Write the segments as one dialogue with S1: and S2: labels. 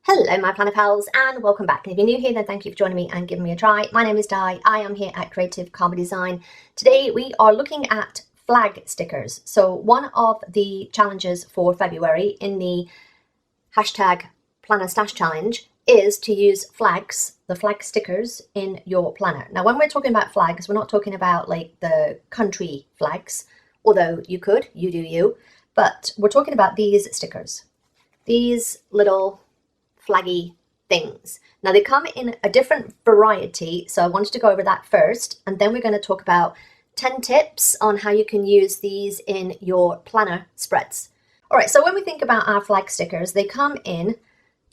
S1: Hello my planner pals and welcome back. And if you're new here, then thank you for joining me and giving me a try. My name is Di. I am here at Creative Carbon Design. Today we are looking at flag stickers. So one of the challenges for February in the hashtag planner stash challenge is to use flags, the flag stickers in your planner. Now when we're talking about flags, we're not talking about like the country flags, although you could, you do you, but we're talking about these stickers, these little flaggy things. Now they come in a different variety, so I wanted to go over that first, and then we're going to talk about 10 tips on how you can use these in your planner spreads. All right, so when we think about our flag stickers, they come in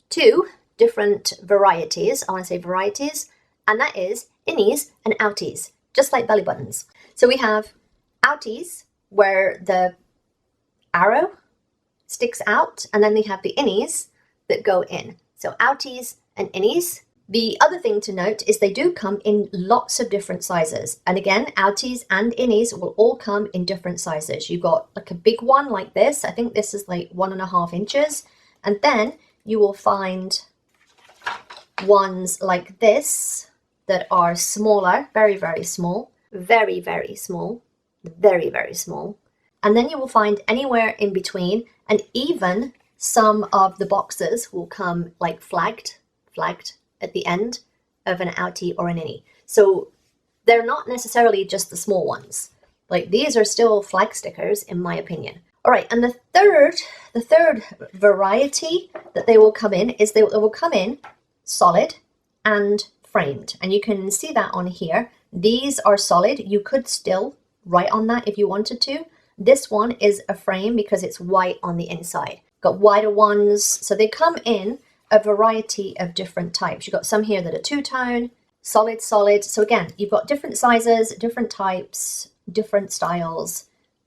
S1: two different varieties. I want to say varieties, and that is innies and outies, just like belly buttons. So we have outies where the arrow sticks out, and then they have the innies that go in. So outies and innies. The other thing to note is they do come in lots of different sizes. And again, outies and innies will all come in different sizes. You've got like a big one like this. I think this is like 1.5 inches. And then you will find ones like this that are smaller, very, very small, very, very small, very, very small. And then you will find anywhere in between, and even some of the boxes will come like flagged at the end of an outie or an innie. So they're not necessarily just the small ones. Like these are still flag stickers in my opinion. All right, and the third variety that they will come in is they will come in solid and framed. And you can see that on here. These are solid. You could still write on that if you wanted to. This one is a frame because it's white on the inside. Got wider ones, so they come in a variety of different types. You've got some here that are two-tone, solid. So again, you've got different sizes, different types, different styles,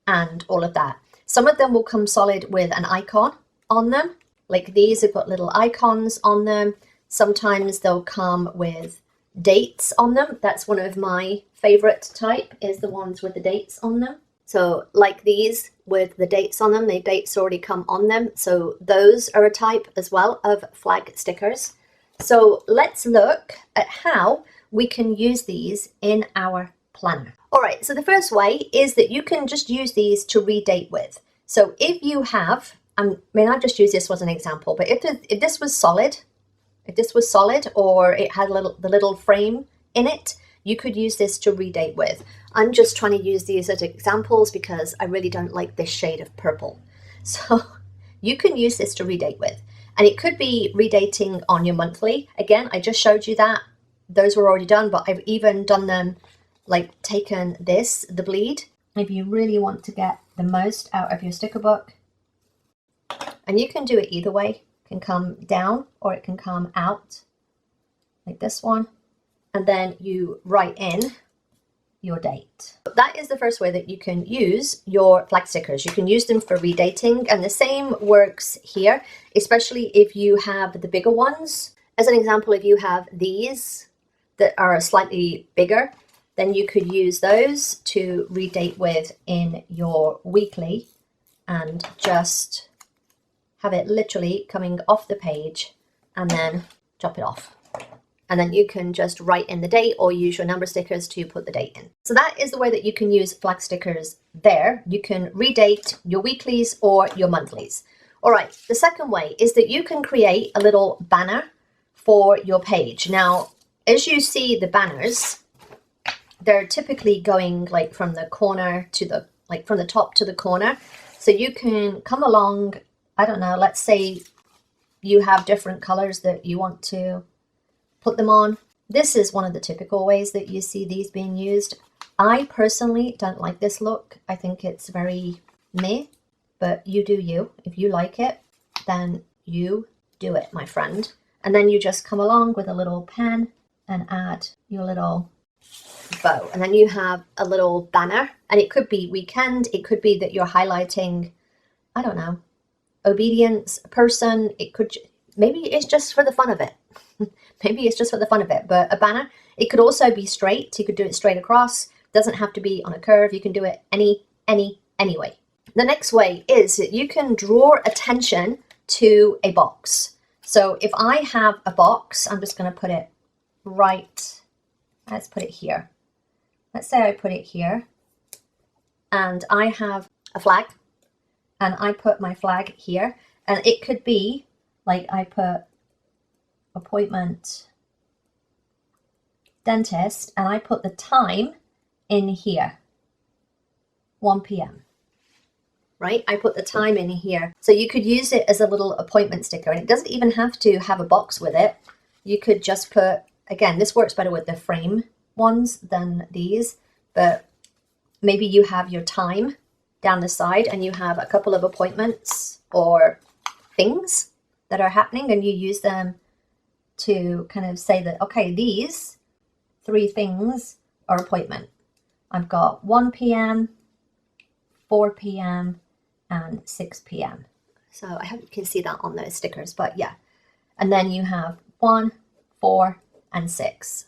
S1: and all of that. Some of them will come solid with an icon on them. Like these have got little icons on them. Sometimes they'll come with dates on them. That's one of my favorite type, is the ones with the dates on them. So like these with the dates on them, the dates already come on them. So those are a type as well of flag stickers. So let's look at how we can use these in our planner. All right, so the first way is that you can just use these to redate with. So if you have, I mean, I've just used this as an example, but if this was solid, or it had the little frame in it, you could use this to redate with. I'm just trying to use these as examples because I really don't like this shade of purple. So you can use this to redate with. And it could be redating on your monthly. Again, I just showed you that. Those were already done, but I've even done them, like taken this, the bleed. If you really want to get the most out of your sticker book. And you can do it either way. It can come down or it can come out, like this one. And then you write in your date. That is the first way that you can use your flag stickers. You can use them for redating, and the same works here, especially if you have the bigger ones. As an example, if you have these that are slightly bigger, then you could use those to redate with in your weekly and just have it literally coming off the page and then chop it off. And then you can just write in the date or use your number stickers to put the date in. So that is the way that you can use flag stickers there. You can redate your weeklies or your monthlies. All right, the second way is that you can create a little banner for your page. Now, as you see the banners, they're typically going like from the corner to the, like from the top to the corner. So you can come along, I don't know, let's say you have different colors that you want to put them on. This is one of the typical ways that you see these being used. I personally don't like this look. I think it's very meh, but you do you. If you like it, then you do it, my friend. And then you just come along with a little pen and add your little bow. And then you have a little banner, and it could be weekend. It could be that you're highlighting, I don't know, obedience, person. It could, maybe it's just for the fun of it. Maybe it's just for the fun of it, but a banner, it could also be straight. You could do it straight across. It doesn't have to be on a curve. You can do it any way. The next way is that you can draw attention to a box. So if I have a box, I'm just going to put it right, let's put it here. Let's say I put it here, and I have a flag, and I put my flag here, and it could be like I put appointment dentist, and I put the time in here, 1 p.m. Right? I put the time in here. So you could use it as a little appointment sticker, and it doesn't even have to have a box with it. You could just put, again, this works better with the frame ones than these, but maybe you have your time down the side and you have a couple of appointments or things that are happening, and you use them to kind of say that, okay, these 3 things are appointment. I've got 1 p.m., 4 p.m., and 6 p.m. So I hope you can see that on those stickers, but yeah. And then you have 1, 4, and 6.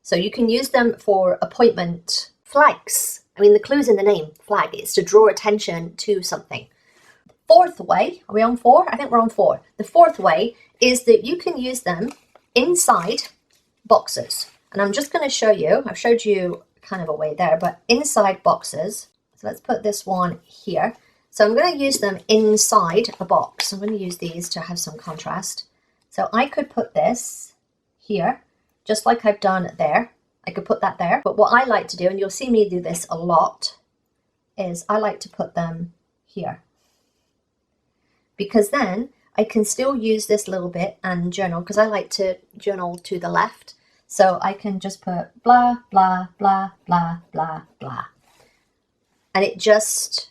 S1: So you can use them for appointment flags. I mean, the clue's in the name, flag. It's to draw attention to something. Fourth way, are we on 4? I think we're on 4. The fourth way is that you can use them inside boxes. And I'm just going to show you, I've showed you kind of a way there, but inside boxes. So let's put this one here. So I'm going to use them inside a box. I'm going to use these to have some contrast. So I could put this here, just like I've done there. I could put that there. But what I like to do, and you'll see me do this a lot, is I like to put them here. Because then I can still use this little bit and journal, because I like to journal to the left. So I can just put blah, blah, blah, blah, blah, blah. And it just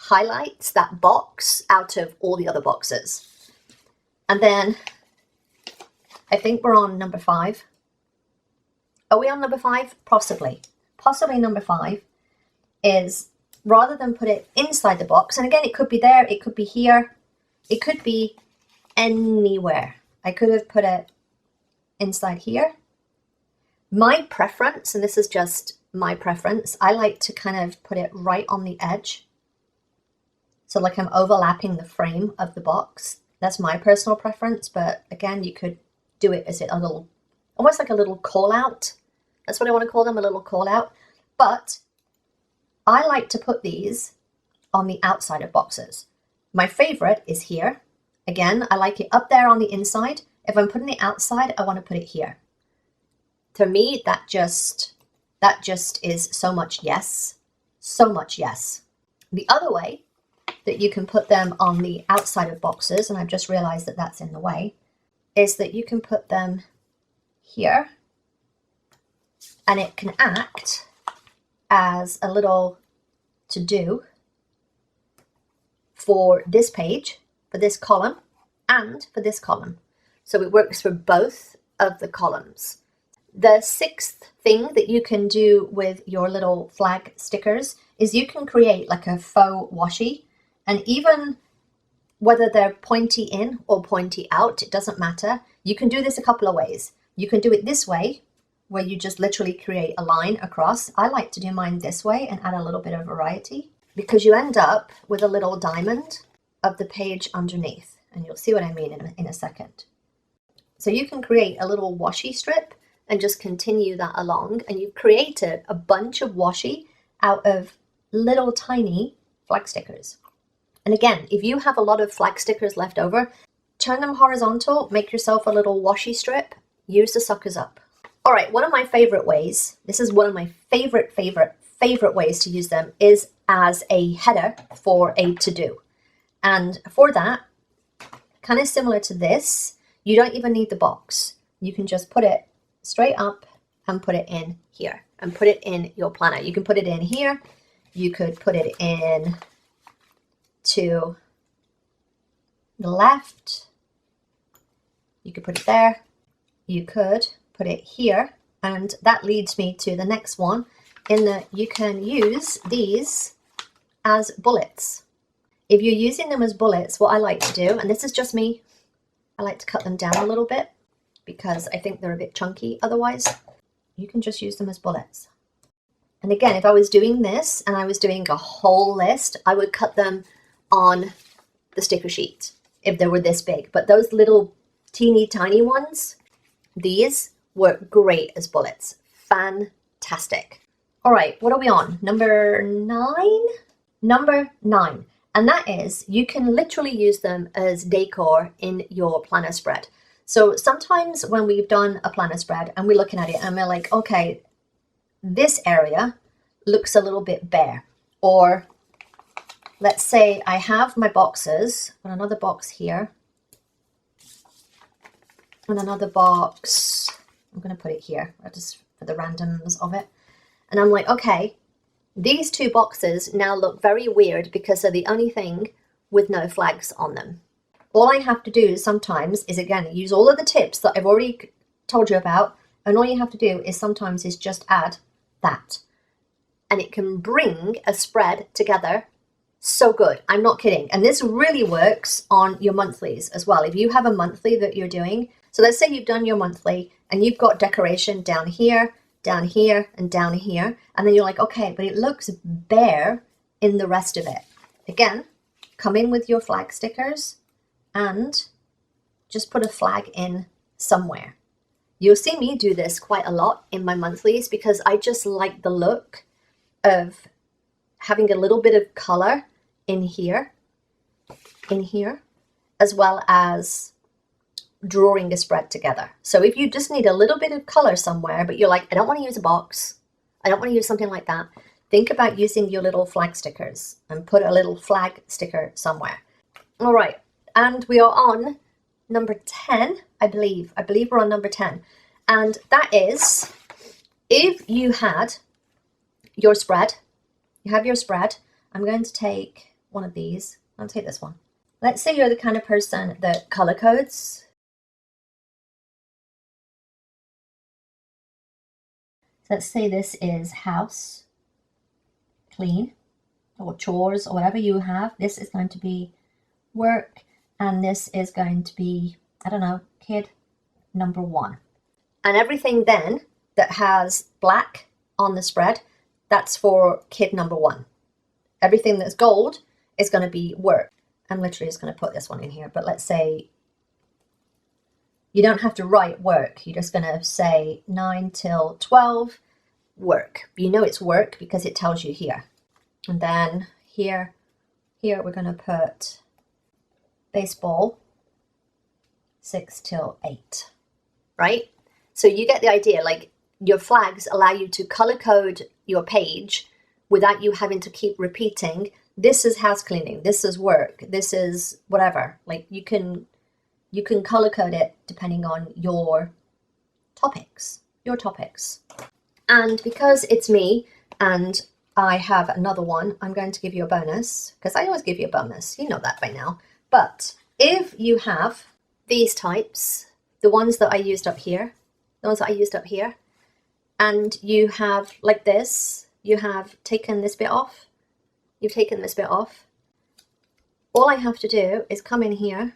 S1: highlights that box out of all the other boxes. And then I think we're on number 5. Are we on number 5? Possibly. Possibly number 5 is, rather than put it inside the box, and again, it could be there, it could be here, it could be anywhere. I could have put it inside here. My preference, and this is just my preference, I like to kind of put it right on the edge. So like I'm overlapping the frame of the box. That's my personal preference, but again, you could do it as a little, almost like a little call out. That's what I want to call them, a little call out. But I like to put these on the outside of boxes. My favorite is here. Again, I like it up there on the inside. If I'm putting it outside, I want to put it here. To me, that just is so much yes. So much yes. The other way that you can put them on the outside of boxes, and I've just realized that that's in the way, is that you can put them here, and it can act as a little to-do for this page, for this column, and for this column. So it works for both of the columns. The 6th thing that you can do with your little flag stickers is you can create like a faux washi, and even whether they're pointy in or pointy out, it doesn't matter. You can do this a couple of ways. You can do it this way, where you just literally create a line across. I like to do mine this way and add a little bit of variety, because you end up with a little diamond of the page underneath, and you'll see what I mean in a second. So you can create a little washi strip and just continue that along, and you've created a bunch of washi out of little tiny flag stickers. And again, if you have a lot of flag stickers left over, turn them horizontal, make yourself a little washi strip, use the suckers up. All right, one of my favorite ways, this is one of my favorite ways to use them, is as a header for a to-do. And for that, kind of similar to this, you don't even need the box. You can just put it straight up and put it in here and put it in your planner. You can put it in here. You could put it in to the left. You could put it there. You could put it here. And that leads me to the next one, in that you can use these as bullets. If you're using them as bullets, what I like to do, and this is just me, I like to cut them down a little bit because I think they're a bit chunky otherwise. You can just use them as bullets. And again, if I was doing this and I was doing a whole list, I would cut them on the sticker sheet. if they were this big. But those little teeny tiny ones, these work great as bullets. Fantastic. All right, what are we on? Number 9? Number 9. And that is, you can literally use them as decor in your planner spread. So sometimes when we've done a planner spread and we're looking at it and we're like, okay, this area looks a little bit bare. Or let's say I have my boxes, and another box here, and another box, I'm going to put it here, just for the randoms of it. And I'm like, okay, these 2 boxes now look very weird because they're the only thing with no flags on them. All I have to do sometimes is, again, use all of the tips that I've already told you about, and all you have to do is sometimes is just add that. And it can bring a spread together so good. I'm not kidding. And this really works on your monthlies as well. If you have a monthly that you're doing, so let's say you've done your monthly and you've got decoration down here, and down here, and then you're like, okay, but it looks bare in the rest of it. Again, come in with your flag stickers and just put a flag in somewhere. You'll see me do this quite a lot in my monthlies because I just like the look of having a little bit of color in here, as well as drawing a spread together. So if you just need a little bit of color somewhere, but you're like, I don't want to use a box, I don't want to use something like that, think about using your little flag stickers and put a little flag sticker somewhere. All right, and we are on number 10, I believe we're on number 10. And that is, if you had your spread, I'm going to take one of these. I'll take this one. Let's say you're the kind of person that color codes. Let's say this is house, clean, or chores, or whatever you have. This is going to be work, and this is going to be, I don't know, kid number 1. And everything then that has black on the spread, that's for kid number 1. Everything that's gold is going to be work. I'm literally just going to put this one in here, but let's say you don't have to write work. You're just going to say 9 till 12, work. You know it's work because it tells you here. And then here we're going to put baseball, 6 till 8, right? So you get the idea, like your flags allow you to color code your page without you having to keep repeating, this is house cleaning, this is work, this is whatever. Like you can color code it depending on your topics. And because it's me and I have another one, I'm going to give you a bonus, because I always give you a bonus, you know that by now. But if you have these types, the ones that I used up here, and you have like this, you have taken this bit off, all I have to do is come in here,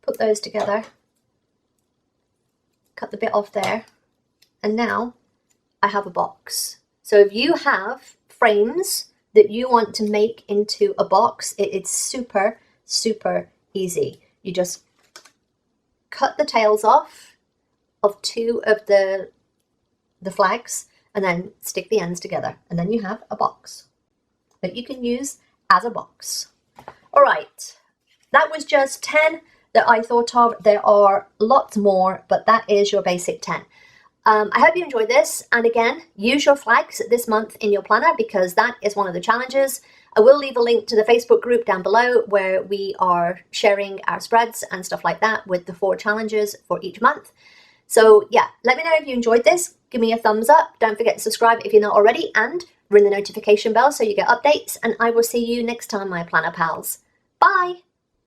S1: put those together, cut the bit off there, and now I have a box. So if you have frames that you want to make into a box, it's super, super easy. You just cut the tails off of 2 of the flags and then stick the ends together, and then you have a box that you can use as a box. All right, that was just 10 that I thought of. There are lots more, but that is your basic 10. I hope you enjoyed this, and again, use your flags this month in your planner because that is one of the challenges. I will leave a link to the Facebook group down below where we are sharing our spreads and stuff like that with the 4 challenges for each month. So yeah, let me know if you enjoyed this. Give me a thumbs up. Don't forget to subscribe if you're not already, and ring the notification bell so you get updates, and I will see you next time, my planner pals. Bye!